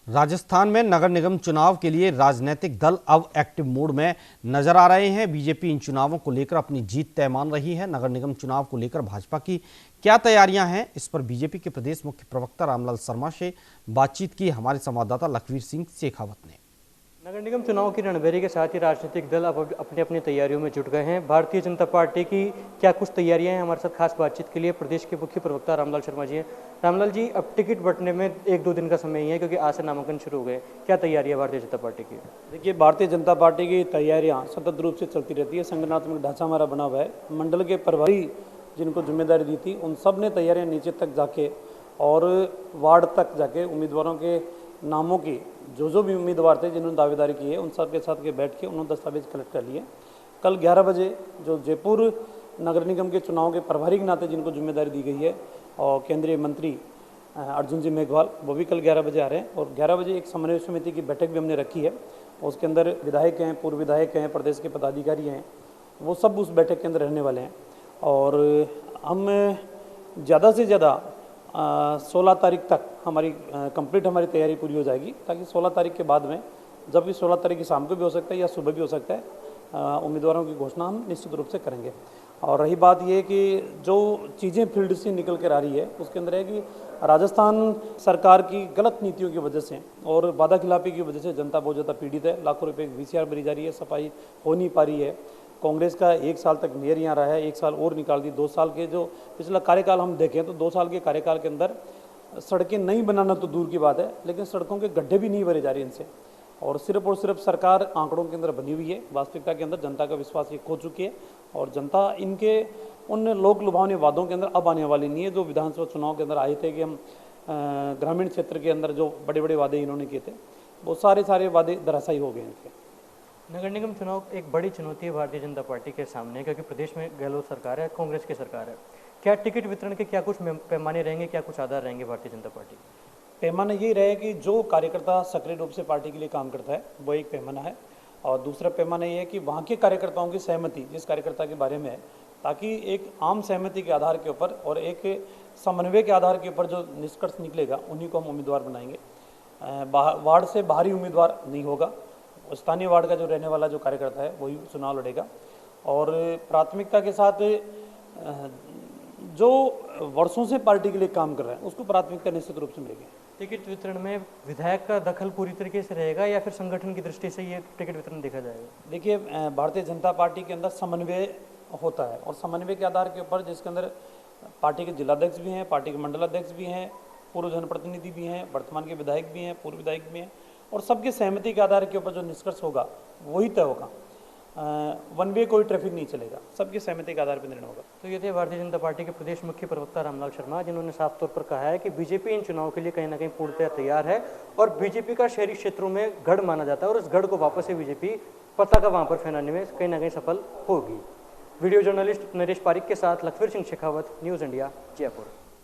राजस्थान में नगर निगम चुनाव के लिए राजनीतिक दल अब एक्टिव मोड में नजर आ रहे हैं। बीजेपी इन चुनावों को लेकर अपनी जीत तय मान रही है। नगर निगम चुनाव को लेकर भाजपा की क्या तैयारियां हैं, इस पर बीजेपी के प्रदेश मुख्य प्रवक्ता रामलाल शर्मा से बातचीत की हमारे संवाददाता लखवीर सिंह शेखावत ने। नगर निगम चुनाव की रणभेरी के साथ ही राजनीतिक दल अब अपनी अपनी तैयारियों में जुट गए हैं। भारतीय जनता पार्टी की क्या कुछ तैयारियां हैं, हमारे साथ खास बातचीत के लिए प्रदेश के मुख्य प्रवक्ता रामलाल शर्मा जी हैं। रामलाल जी, अब टिकट बंटने में 1-2 दिन का समय ही है, क्योंकि आज से नामांकन शुरू हो गए। क्या तैयारी है भारतीय जनता पार्टी की? देखिए, भारतीय जनता पार्टी की तैयारियां सतत रूप से चलती रहती है। संगठनात्मक ढांचा हमारा बना हुआ है। मंडल के प्रभारी जिनको जिम्मेदारी दी थी, उन सब ने तैयारियां नीचे तक जाके और वार्ड तक जाके उम्मीदवारों के नामों की जो भी उम्मीदवार थे जिन्होंने दावेदारी की है, उन सब के साथ के बैठ के उन्होंने दस्तावेज कलेक्ट कर लिए। कल 11 बजे जो जयपुर नगर निगम के चुनाव के प्रभारी के नाते जिनको जिम्मेदारी दी गई है, और केंद्रीय मंत्री अर्जुन जी मेघवाल, वो भी कल 11 बजे आ रहे हैं। और 11 बजे एक समन्वय समिति की बैठक भी हमने रखी है। उसके अंदर विधायक हैं, पूर्व विधायक हैं, प्रदेश के पदाधिकारी हैं, वो सब उस बैठक के अंदर रहने वाले हैं। और हम ज़्यादा से ज़्यादा 16 तारीख तक हमारी कंप्लीट हमारी तैयारी पूरी हो जाएगी, ताकि 16 तारीख के बाद में, जब भी 16 तारीख की शाम को भी हो सकता है या सुबह भी हो सकता है, उम्मीदवारों की घोषणा हम निश्चित रूप से करेंगे। और रही बात ये कि जो चीज़ें फील्ड से निकल कर आ रही है, उसके अंदर है कि राजस्थान सरकार की गलत नीतियों की वजह से और वादा खिलाफी की वजह से जनता बहुत ज़्यादा पीड़ित है। लाखों रुपये की VCR भरी जा रही है, सफाई हो नहीं पा रही है। कांग्रेस का 1 साल तक मेयर यहाँ रहा है, 1 साल और निकाल दी। 2 साल के जो पिछला कार्यकाल हम देखें तो 2 साल के कार्यकाल के अंदर सड़कें नहीं बनाना तो दूर की बात है, लेकिन सड़कों के गड्ढे भी नहीं भरे जा रहे इनसे। और सिर्फ सरकार आंकड़ों के अंदर बनी हुई है। वास्तविकता के अंदर जनता का विश्वास ये खो चुकी है, और जनता इनके उन लोक लुभावने वादों के अंदर अब आने वाली नहीं है जो विधानसभा चुनाव के अंदर आए थे कि हम ग्रामीण क्षेत्र के अंदर जो बड़े बड़े वादे इन्होंने किए थे, वो सारे वादे धराशायी हो गए इनके। नगर निगम चुनाव एक बड़ी चुनौती है भारतीय जनता पार्टी के सामने, क्योंकि प्रदेश में गहलोत सरकार है, कांग्रेस की सरकार है। क्या टिकट वितरण के क्या कुछ पैमाने रहेंगे, क्या कुछ आधार रहेंगे भारतीय जनता पार्टी? पैमाना यही रहे कि जो कार्यकर्ता सक्रिय रूप से पार्टी के लिए काम करता है, वो एक पैमाना है। और दूसरा पैमाना ये है कि वहाँ के कार्यकर्ताओं की सहमति जिस कार्यकर्ता के बारे में है, ताकि एक आम सहमति के आधार के ऊपर और एक समन्वय के आधार के ऊपर जो निष्कर्ष निकलेगा, उन्हीं को हम उम्मीदवार बनाएंगे। वार्ड से बाहरी उम्मीदवार नहीं होगा। स्थानीय वार्ड का जो रहने वाला जो कार्यकर्ता है वही चुनाव लड़ेगा। और प्राथमिकता के साथ जो वर्षों से पार्टी के लिए काम कर रहे हैं, उसको प्राथमिकता निश्चित रूप से मिलेगी। टिकट वितरण में विधायक का दखल पूरी तरीके से रहेगा, या फिर संगठन की दृष्टि से ये टिकट वितरण देखा जाएगा? देखिए, भारतीय जनता पार्टी के अंदर समन्वय होता है, और समन्वय के आधार के ऊपर जिसके अंदर पार्टी के जिलाध्यक्ष भी हैं, पार्टी के मंडलाध्यक्ष भी हैं, पूर्व जनप्रतिनिधि भी हैं, वर्तमान के विधायक भी हैं, पूर्व विधायक भी हैं, और सबके सहमति के आधार के ऊपर जो निष्कर्ष होगा वही तय होगा। वन वे कोई ट्रैफिक नहीं चलेगा, सबकी सहमति के आधार पर निर्णय होगा। तो ये थे भारतीय जनता पार्टी के प्रदेश मुख्य प्रवक्ता रामलाल शर्मा, जिन्होंने साफ तौर पर कहा है कि बीजेपी इन चुनाव के लिए कहीं ना कहीं पूर्णतः तैयार है, और बीजेपी का शहरी क्षेत्रों में गढ़ माना जाता है, और उस गढ़ को वापस से बीजेपी पताका वहां पर फहराने में कहीं ना कहीं सफल होगी। वीडियो जर्नलिस्ट नरेश पारिक के साथ लखवीर सिंह शेखावत, न्यूज़ इंडिया, जयपुर।